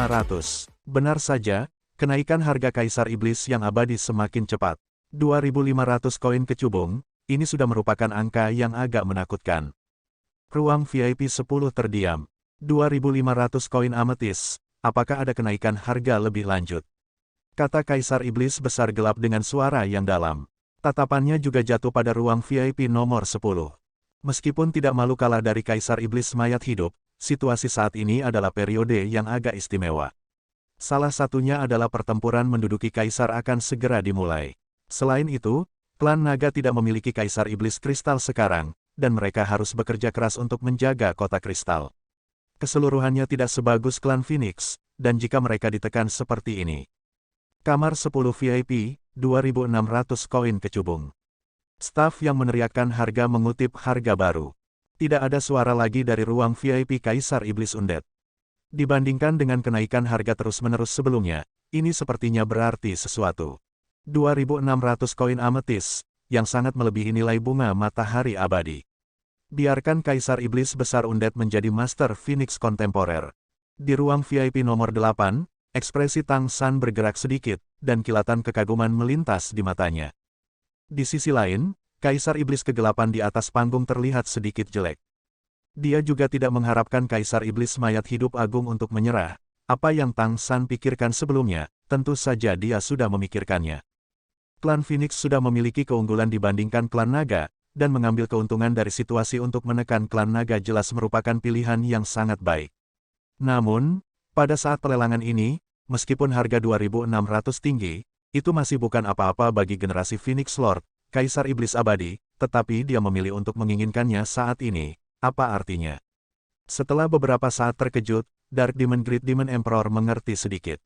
2.500. Benar saja, kenaikan harga Kaisar Iblis yang abadi semakin cepat. 2.500 koin kecubung, ini sudah merupakan angka yang agak menakutkan. Ruang VIP 10 terdiam. 2.500 koin ametis, apakah ada kenaikan harga lebih lanjut? Kata Kaisar Iblis besar gelap dengan suara yang dalam. Tatapannya juga jatuh pada ruang VIP nomor 10. Meskipun tidak malu kalah dari Kaisar Iblis mayat hidup, situasi saat ini adalah periode yang agak istimewa. Salah satunya adalah pertempuran menduduki Kaisar akan segera dimulai. Selain itu, klan naga tidak memiliki Kaisar Iblis Kristal sekarang, dan mereka harus bekerja keras untuk menjaga kota kristal. Keseluruhannya tidak sebagus klan Phoenix, dan jika mereka ditekan seperti ini. Kamar 10 VIP, 2.600 koin kecubung. Staf yang meneriakkan harga mengutip harga baru. Tidak ada suara lagi dari ruang VIP Kaisar Iblis Undead. Dibandingkan dengan kenaikan harga terus-menerus sebelumnya, ini sepertinya berarti sesuatu. 2.600 koin ametis, yang sangat melebihi nilai bunga matahari abadi. Biarkan Kaisar Iblis besar Undead menjadi Master Phoenix kontemporer. Di ruang VIP nomor 8, ekspresi Tang San bergerak sedikit, dan kilatan kekaguman melintas di matanya. Di sisi lain, Kaisar Iblis kegelapan di atas panggung terlihat sedikit jelek. Dia juga tidak mengharapkan Kaisar Iblis mayat hidup agung untuk menyerah. Apa yang Tang San pikirkan sebelumnya, tentu saja dia sudah memikirkannya. Klan Phoenix sudah memiliki keunggulan dibandingkan klan naga, dan mengambil keuntungan dari situasi untuk menekan klan naga jelas merupakan pilihan yang sangat baik. Namun, pada saat pelelangan ini, meskipun harga 2.600 tinggi, itu masih bukan apa-apa bagi generasi Phoenix Lord, Kaisar Iblis Abadi, tetapi dia memilih untuk menginginkannya saat ini. Apa artinya? Setelah beberapa saat terkejut, Dark Demon Great Demon Emperor mengerti sedikit.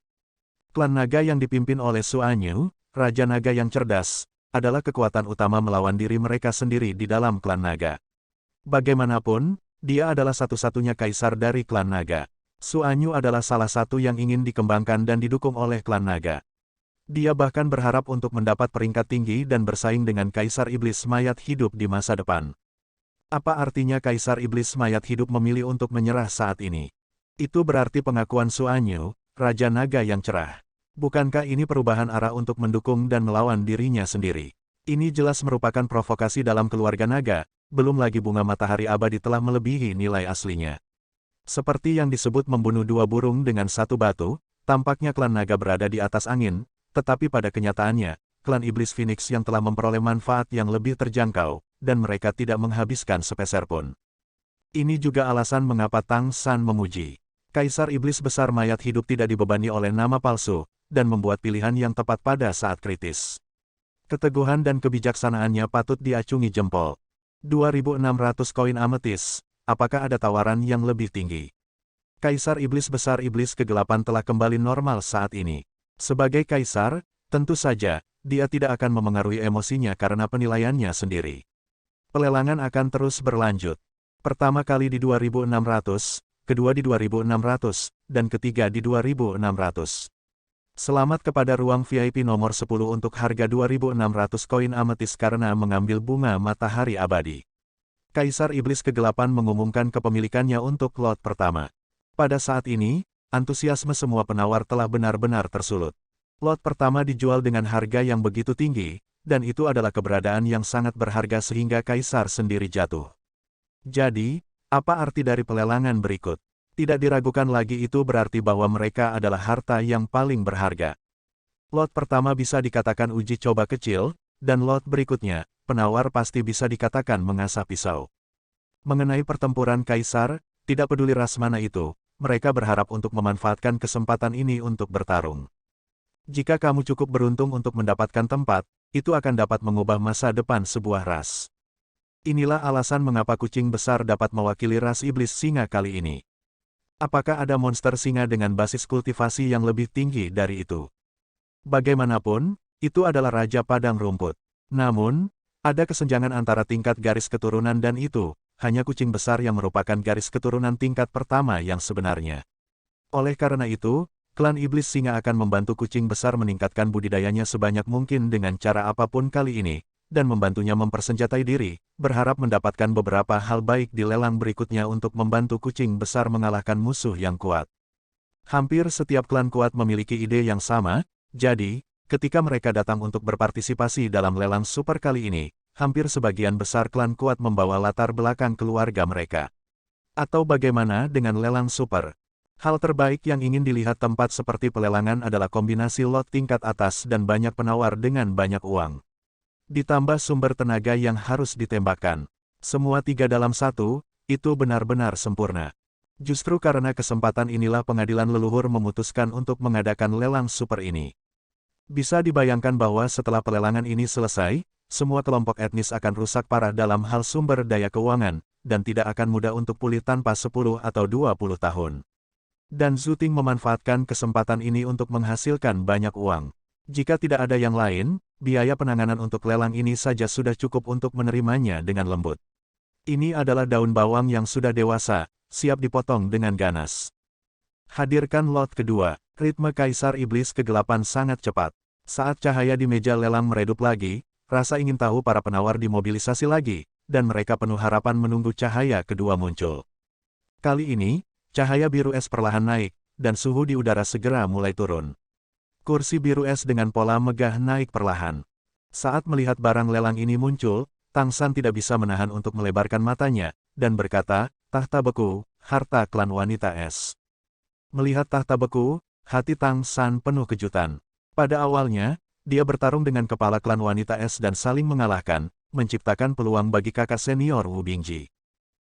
Klan naga yang dipimpin oleh Su Anyu, Raja Naga yang cerdas, adalah kekuatan utama melawan diri mereka sendiri di dalam klan naga. Bagaimanapun, dia adalah satu-satunya kaisar dari klan naga. Su Anyu adalah salah satu yang ingin dikembangkan dan didukung oleh klan naga. Dia bahkan berharap untuk mendapat peringkat tinggi dan bersaing dengan Kaisar Iblis mayat hidup di masa depan. Apa artinya Kaisar Iblis mayat hidup memilih untuk menyerah saat ini? Itu berarti pengakuan Su Anyu, Raja Naga yang cerah. Bukankah ini perubahan arah untuk mendukung dan melawan dirinya sendiri? Ini jelas merupakan provokasi dalam keluarga naga, belum lagi bunga matahari abadi telah melebihi nilai aslinya. Seperti yang disebut membunuh dua burung dengan satu batu, tampaknya klan naga berada di atas angin, tetapi pada kenyataannya, klan Iblis Phoenix yang telah memperoleh manfaat yang lebih terjangkau, dan mereka tidak menghabiskan sepeser pun. Ini juga alasan mengapa Tang San memuji. Kaisar Iblis besar mayat hidup tidak dibebani oleh nama palsu, dan membuat pilihan yang tepat pada saat kritis. Keteguhan dan kebijaksanaannya patut diacungi jempol. 2.600 koin ametis, apakah ada tawaran yang lebih tinggi? Kaisar Iblis besar Iblis kegelapan telah kembali normal saat ini. Sebagai kaisar, tentu saja, dia tidak akan memengaruhi emosinya karena penilaiannya sendiri. Pelelangan akan terus berlanjut. Pertama kali di 2.600, kedua di 2.600, dan ketiga di 2.600. Selamat kepada ruang VIP nomor 10 untuk harga 2.600 koin ametis karena mengambil bunga matahari abadi. Kaisar Iblis kegelapan mengumumkan kepemilikannya untuk lot pertama. Pada saat ini, antusiasme semua penawar telah benar-benar tersulut. Lot pertama dijual dengan harga yang begitu tinggi, dan itu adalah keberadaan yang sangat berharga sehingga Kaisar sendiri jatuh. Jadi, apa arti dari pelelangan berikut? Tidak diragukan lagi itu berarti bahwa mereka adalah harta yang paling berharga. Lot pertama bisa dikatakan uji coba kecil, dan lot berikutnya, penawar pasti bisa dikatakan mengasah pisau. Mengenai pertempuran Kaisar, tidak peduli ras mana itu, mereka berharap untuk memanfaatkan kesempatan ini untuk bertarung. Jika kamu cukup beruntung untuk mendapatkan tempat, itu akan dapat mengubah masa depan sebuah ras. Inilah alasan mengapa kucing besar dapat mewakili ras iblis singa kali ini. Apakah ada monster singa dengan basis kultivasi yang lebih tinggi dari itu? Bagaimanapun, itu adalah Raja Padang Rumput. Namun, ada kesenjangan antara tingkat garis keturunan dan itu, hanya kucing besar yang merupakan garis keturunan tingkat pertama yang sebenarnya. Oleh karena itu, klan Iblis Singa akan membantu kucing besar meningkatkan budidayanya sebanyak mungkin dengan cara apapun kali ini, dan membantunya mempersenjatai diri, berharap mendapatkan beberapa hal baik di lelang berikutnya untuk membantu kucing besar mengalahkan musuh yang kuat. Hampir setiap klan kuat memiliki ide yang sama, jadi, ketika mereka datang untuk berpartisipasi dalam lelang super kali ini, hampir sebagian besar klan kuat membawa latar belakang keluarga mereka. Atau bagaimana dengan lelang super? Hal terbaik yang ingin dilihat tempat seperti pelelangan adalah kombinasi lot tingkat atas dan banyak penawar dengan banyak uang. Ditambah sumber tenaga yang harus ditembakkan. Semua 3 dalam 1, itu benar-benar sempurna. Justru karena kesempatan inilah pengadilan leluhur memutuskan untuk mengadakan lelang super ini. Bisa dibayangkan bahwa setelah pelelangan ini selesai, semua kelompok etnis akan rusak parah dalam hal sumber daya keuangan, dan tidak akan mudah untuk pulih tanpa 10 atau 20 tahun. Dan Zhuting memanfaatkan kesempatan ini untuk menghasilkan banyak uang. Jika tidak ada yang lain, biaya penanganan untuk lelang ini saja sudah cukup untuk menerimanya dengan lembut. Ini adalah daun bawang yang sudah dewasa, siap dipotong dengan ganas. Hadirkan lot kedua. Ritme Kaisar Iblis Kegelapan sangat cepat. Saat cahaya di meja lelang meredup lagi, rasa ingin tahu para penawar dimobilisasi lagi, dan mereka penuh harapan menunggu cahaya kedua muncul. Kali ini, cahaya biru es perlahan naik, dan suhu di udara segera mulai turun. Kursi biru es dengan pola megah naik perlahan. Saat melihat barang lelang ini muncul, Tang San tidak bisa menahan untuk melebarkan matanya, dan berkata, "Tahta beku, harta klan wanita es." Melihat tahta beku, hati Tang San penuh kejutan. Pada awalnya, dia bertarung dengan kepala klan wanita es dan saling mengalahkan, menciptakan peluang bagi kakak senior Wu Bingji.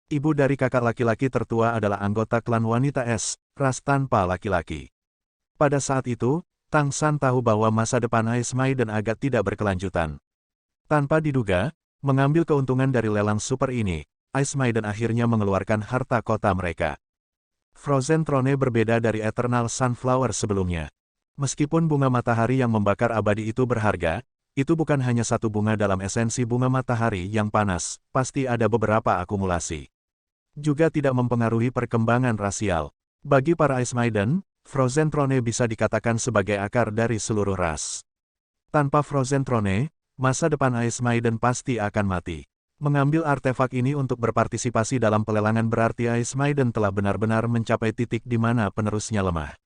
Ibu dari kakak laki-laki tertua adalah anggota klan wanita es, ras tanpa laki-laki. Pada saat itu, Tang San tahu bahwa masa depan Ice Maiden agak tidak berkelanjutan. Tanpa diduga, mengambil keuntungan dari lelang super ini, Ice Maiden akhirnya mengeluarkan harta kota mereka. Frozen Throne berbeda dari Eternal Sunflower sebelumnya. Meskipun bunga matahari yang membakar abadi itu berharga, itu bukan hanya satu bunga dalam esensi bunga matahari yang panas, pasti ada beberapa akumulasi. Juga tidak mempengaruhi perkembangan rasial. Bagi para Ice Maiden, Frozen Throne bisa dikatakan sebagai akar dari seluruh ras. Tanpa Frozen Throne, masa depan Ice Maiden pasti akan mati. Mengambil artefak ini untuk berpartisipasi dalam pelelangan berarti Ice Maiden telah benar-benar mencapai titik di mana penerusnya lemah.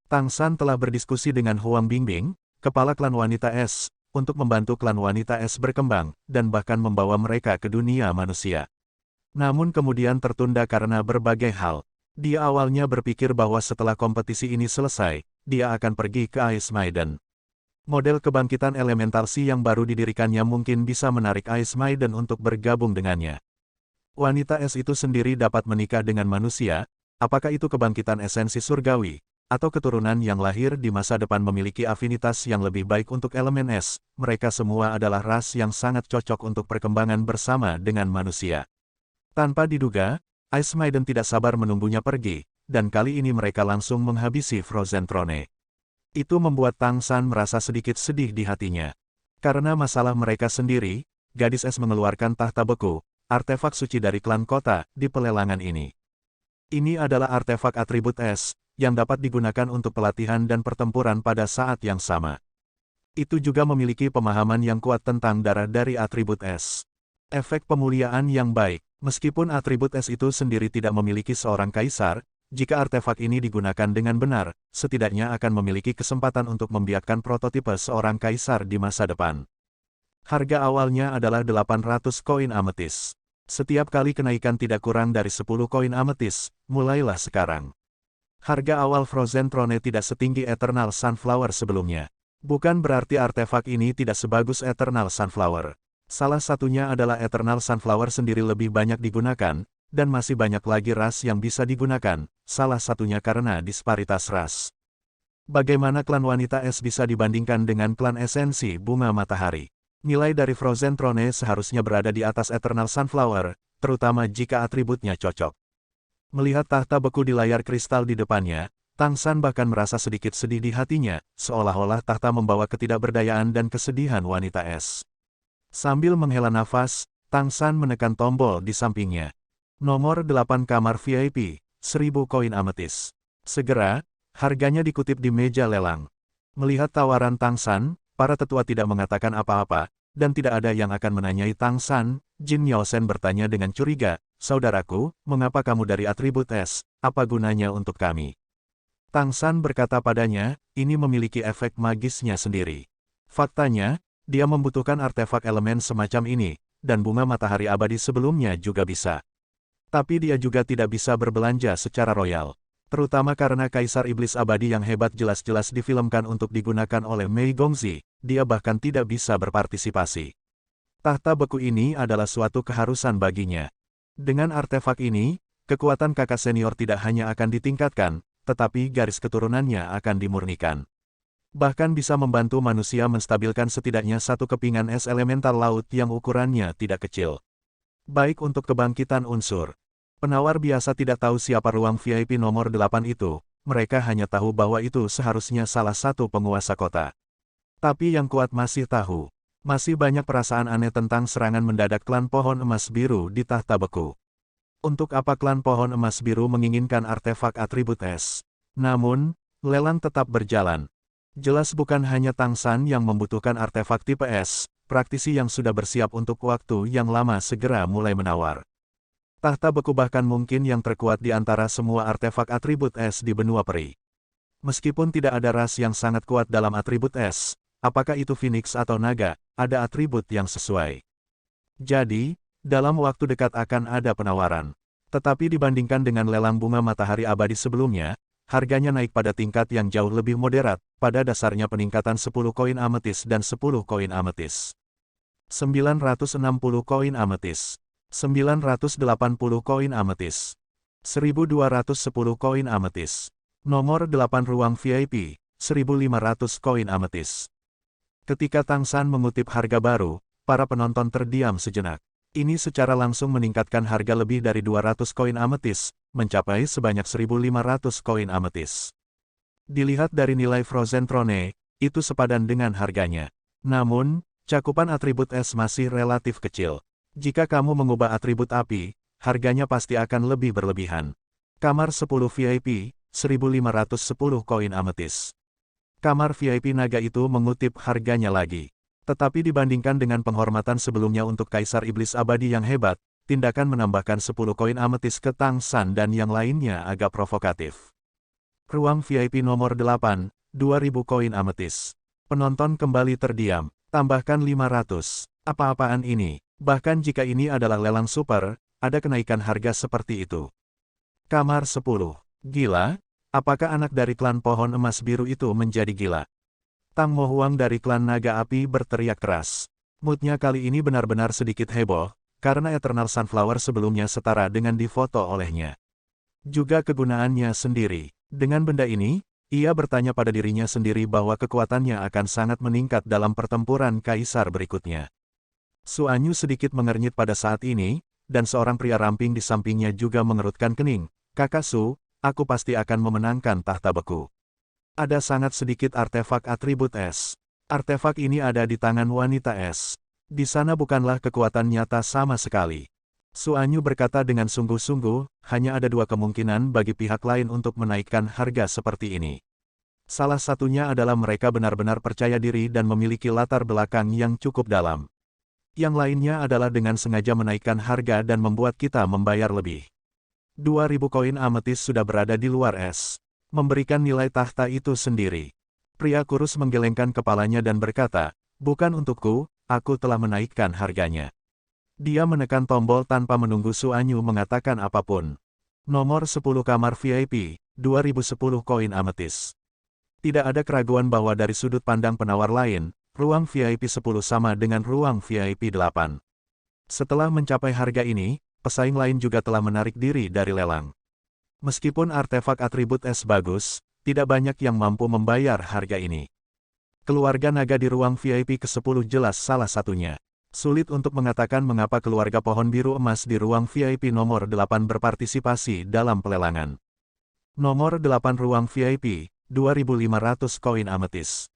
Tang San telah berdiskusi dengan Huang Bingbing, kepala klan wanita es, untuk membantu klan wanita es berkembang, dan bahkan membawa mereka ke dunia manusia. Namun kemudian tertunda karena berbagai hal. Dia awalnya berpikir bahwa setelah kompetisi ini selesai, dia akan pergi ke Ice Maiden. Model kebangkitan elemental Si yang baru didirikannya mungkin bisa menarik Ice Maiden untuk bergabung dengannya. Wanita es itu sendiri dapat menikah dengan manusia, apakah itu kebangkitan esensi surgawi, atau keturunan yang lahir di masa depan memiliki afinitas yang lebih baik untuk elemen es, mereka semua adalah ras yang sangat cocok untuk perkembangan bersama dengan manusia. Tanpa diduga, Ice Maiden tidak sabar menunggunya pergi, dan kali ini mereka langsung menghabisi Frozen Throne. Itu membuat Tang San merasa sedikit sedih di hatinya. Karena masalah mereka sendiri, gadis es mengeluarkan tahta beku, artefak suci dari klan kota, di pelelangan ini. Ini adalah artefak atribut es, yang dapat digunakan untuk pelatihan dan pertempuran pada saat yang sama. Itu juga memiliki pemahaman yang kuat tentang darah dari atribut es. Efek pemuliaan yang baik. Meskipun atribut es itu sendiri tidak memiliki seorang kaisar, jika artefak ini digunakan dengan benar, setidaknya akan memiliki kesempatan untuk membiakkan prototipe seorang kaisar di masa depan. Harga awalnya adalah 800 koin ametis. Setiap kali kenaikan tidak kurang dari 10 koin ametis, mulailah sekarang. Harga awal Frozen Throne tidak setinggi Eternal Sunflower sebelumnya. Bukan berarti artefak ini tidak sebagus Eternal Sunflower. Salah satunya adalah Eternal Sunflower sendiri lebih banyak digunakan, dan masih banyak lagi ras yang bisa digunakan, salah satunya karena disparitas ras. Bagaimana klan wanita es bisa dibandingkan dengan klan esensi bunga matahari? Nilai dari Frozen Throne seharusnya berada di atas Eternal Sunflower, terutama jika atributnya cocok. Melihat tahta beku di layar kristal di depannya, Tang San bahkan merasa sedikit sedih di hatinya, seolah-olah tahta membawa ketidakberdayaan dan kesedihan wanita es. Sambil menghela nafas, Tang San menekan tombol di sampingnya. Nomor 8 kamar VIP, 1000 koin ametis. Segera, harganya dikutip di meja lelang. Melihat tawaran Tang San, para tetua tidak mengatakan apa-apa, dan tidak ada yang akan menanyai Tang San. Jin Miaosen bertanya dengan curiga, "Saudaraku, mengapa kamu dari atribut es, apa gunanya untuk kami?" Tang San berkata padanya, ini memiliki efek magisnya sendiri. Faktanya, dia membutuhkan artefak elemen semacam ini, dan bunga matahari abadi sebelumnya juga bisa. Tapi dia juga tidak bisa berbelanja secara royal. Terutama karena Kaisar Iblis Abadi yang hebat jelas-jelas difilmkan untuk digunakan oleh Mei Gongzi, dia bahkan tidak bisa berpartisipasi. Tahta beku ini adalah suatu keharusan baginya. Dengan artefak ini, kekuatan kakak senior tidak hanya akan ditingkatkan, tetapi garis keturunannya akan dimurnikan. Bahkan bisa membantu manusia menstabilkan setidaknya satu kepingan es elemental laut yang ukurannya tidak kecil. Baik untuk kebangkitan unsur. Penawar biasa tidak tahu siapa ruang VIP nomor 8 itu, mereka hanya tahu bahwa itu seharusnya salah satu penguasa kota. Tapi yang kuat masih tahu. Masih banyak perasaan aneh tentang serangan mendadak klan pohon emas biru di tahta beku. Untuk apa klan pohon emas biru menginginkan artefak atribut es? Namun, lelang tetap berjalan. Jelas bukan hanya Tang San yang membutuhkan artefak tipe es, praktisi yang sudah bersiap untuk waktu yang lama segera mulai menawar. Tahta beku bahkan mungkin yang terkuat di antara semua artefak atribut es di benua peri. Meskipun tidak ada ras yang sangat kuat dalam atribut es, apakah itu Phoenix atau naga, ada atribut yang sesuai. Jadi, dalam waktu dekat akan ada penawaran. Tetapi dibandingkan dengan lelang bunga matahari abadi sebelumnya, harganya naik pada tingkat yang jauh lebih moderat, pada dasarnya peningkatan 10 koin ametis dan 10 koin ametis. 960 koin ametis. 980 koin ametis. 1210 koin ametis. Nomor 8 ruang VIP, 1500 koin ametis. Ketika Tang San mengutip harga baru, para penonton terdiam sejenak. Ini secara langsung meningkatkan harga lebih dari 200 koin ametis, mencapai sebanyak 1500 koin ametis. Dilihat dari nilai Frozen Throne, itu sepadan dengan harganya. Namun, cakupan atribut es masih relatif kecil. Jika kamu mengubah atribut api, harganya pasti akan lebih berlebihan. Kamar 10 VIP, 1510 koin ametis. Kamar VIP naga itu mengutip harganya lagi. Tetapi dibandingkan dengan penghormatan sebelumnya untuk Kaisar Iblis Abadi yang hebat, tindakan menambahkan 10 koin ametis ke Tang San dan yang lainnya agak provokatif. Ruang VIP nomor 8, 2000 koin ametis. Penonton kembali terdiam. Tambahkan 500. Apa-apaan ini? Bahkan jika ini adalah lelang super, ada kenaikan harga seperti itu. Kamar 10. Gila? Apakah anak dari klan pohon emas biru itu menjadi gila? Tang Mo Huang dari klan naga api berteriak keras. Moodnya kali ini benar-benar sedikit heboh, karena Eternal Sunflower sebelumnya setara dengan difoto olehnya. Juga kegunaannya sendiri. Dengan benda ini, ia bertanya pada dirinya sendiri bahwa kekuatannya akan sangat meningkat dalam pertempuran kaisar berikutnya. Su Anyu sedikit mengernyit pada saat ini, dan seorang pria ramping di sampingnya juga mengerutkan kening. Kakak Su, aku pasti akan memenangkan tahta beku. Ada sangat sedikit artefak atribut es. Artefak ini ada di tangan wanita es. Di sana bukanlah kekuatan nyata sama sekali. Su Anyu berkata dengan sungguh-sungguh, hanya ada dua kemungkinan bagi pihak lain untuk menaikkan harga seperti ini. Salah satunya adalah mereka benar-benar percaya diri dan memiliki latar belakang yang cukup dalam. Yang lainnya adalah dengan sengaja menaikkan harga dan membuat kita membayar lebih. 2000 koin ametis sudah berada di luar es, memberikan nilai tahta itu sendiri. Pria kurus menggelengkan kepalanya dan berkata, bukan untukku, aku telah menaikkan harganya. Dia menekan tombol tanpa menunggu Su Anyu mengatakan apapun. Nomor 10 kamar VIP, 2010 koin ametis. Tidak ada keraguan bahwa dari sudut pandang penawar lain, ruang VIP 10 sama dengan ruang VIP 8. Setelah mencapai harga ini, pesaing lain juga telah menarik diri dari lelang. Meskipun artefak atribut es bagus, tidak banyak yang mampu membayar harga ini. Keluarga naga di ruang VIP ke-10 jelas salah satunya. Sulit untuk mengatakan mengapa keluarga pohon biru emas di ruang VIP nomor 8 berpartisipasi dalam pelelangan. Nomor 8 ruang VIP, 2.500 koin ametis.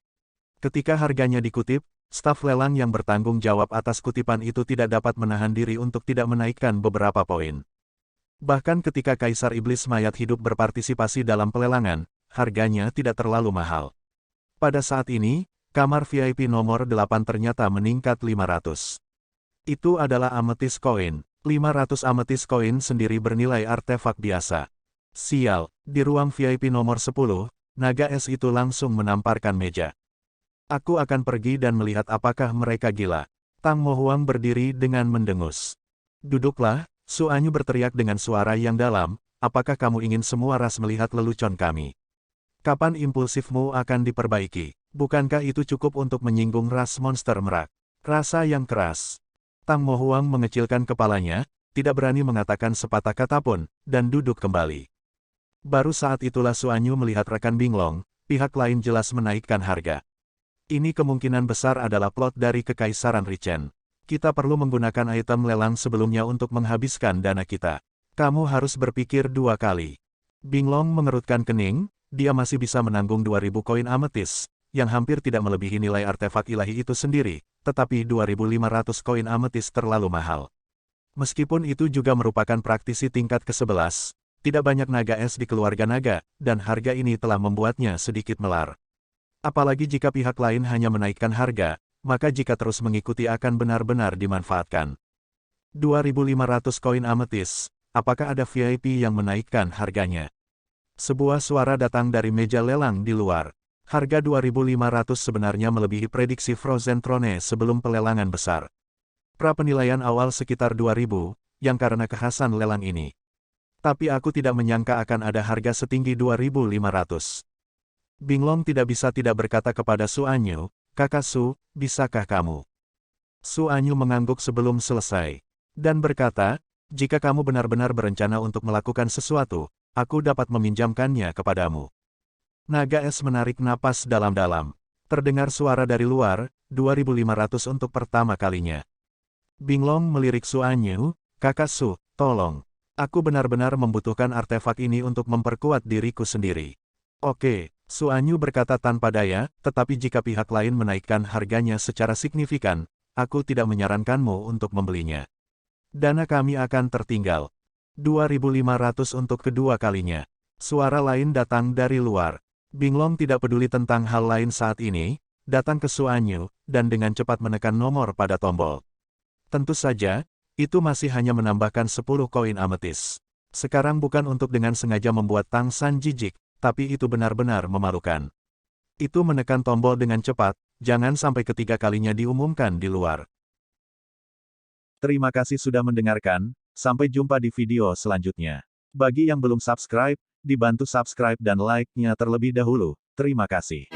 Ketika harganya dikutip, staf lelang yang bertanggung jawab atas kutipan itu tidak dapat menahan diri untuk tidak menaikkan beberapa poin. Bahkan ketika Kaisar Iblis Mayat Hidup berpartisipasi dalam pelelangan, harganya tidak terlalu mahal. Pada saat ini, kamar VIP nomor 8 ternyata meningkat 500. Itu adalah ametis koin. 500 ametis koin sendiri bernilai artefak biasa. Sial, di ruang VIP nomor 10, naga es itu langsung menamparkan meja. Aku akan pergi dan melihat apakah mereka gila. Tang Mo Huang berdiri dengan mendengus. Duduklah, Su Anyu berteriak dengan suara yang dalam, apakah kamu ingin semua ras melihat lelucon kami? Kapan impulsifmu akan diperbaiki? Bukankah itu cukup untuk menyinggung ras monster merak? Rasa yang keras. Tang Mo Huang mengecilkan kepalanya, tidak berani mengatakan sepatah kata pun, dan duduk kembali. Baru saat itulah Su Anyu melihat rekan Binglong, pihak lain jelas menaikkan harga. Ini kemungkinan besar adalah plot dari Kekaisaran Richen. Kita perlu menggunakan item lelang sebelumnya untuk menghabiskan dana kita. Kamu harus berpikir dua kali. Binglong mengerutkan kening, dia masih bisa menanggung 2000 koin ametis, yang hampir tidak melebihi nilai artefak ilahi itu sendiri, tetapi 2500 koin ametis terlalu mahal. Meskipun itu juga merupakan praktisi tingkat ke-11, tidak banyak naga es di keluarga naga, dan harga ini telah membuatnya sedikit melar. Apalagi jika pihak lain hanya menaikkan harga, maka jika terus mengikuti akan benar-benar dimanfaatkan. 2500 koin ametis, apakah ada VIP yang menaikkan harganya? Sebuah suara datang dari meja lelang di luar. Harga 2500 sebenarnya melebihi prediksi Frozen Throne sebelum pelelangan besar. Pra-penilaian awal sekitar 2000, yang karena kekhasan lelang ini. Tapi aku tidak menyangka akan ada harga setinggi 2500. Binglong tidak bisa tidak berkata kepada Su Anyu, "Kakak Su, bisakah kamu?" Su Anyu mengangguk sebelum selesai. Dan berkata, "Jika kamu benar-benar berencana untuk melakukan sesuatu, aku dapat meminjamkannya kepadamu." Naga es menarik napas dalam-dalam. Terdengar suara dari luar, 2500 untuk pertama kalinya. Binglong melirik Su Anyu, "Kakak Su, tolong. Aku benar-benar membutuhkan artefak ini untuk memperkuat diriku sendiri." "Oke," Su Anyu berkata tanpa daya, "tetapi jika pihak lain menaikkan harganya secara signifikan, aku tidak menyarankanmu untuk membelinya. Dana kami akan tertinggal." 2500 untuk kedua kalinya. Suara lain datang dari luar. Binglong tidak peduli tentang hal lain saat ini, datang ke Su Anyu, dan dengan cepat menekan nomor pada tombol. Tentu saja, itu masih hanya menambahkan 10 koin ametis. Sekarang bukan untuk dengan sengaja membuat Tang San jijik, tapi itu benar-benar memalukan. Itu menekan tombol dengan cepat, jangan sampai ketiga kalinya diumumkan di luar. Terima kasih sudah mendengarkan, sampai jumpa di video selanjutnya. Bagi yang belum subscribe, dibantu subscribe dan like-nya terlebih dahulu. Terima kasih.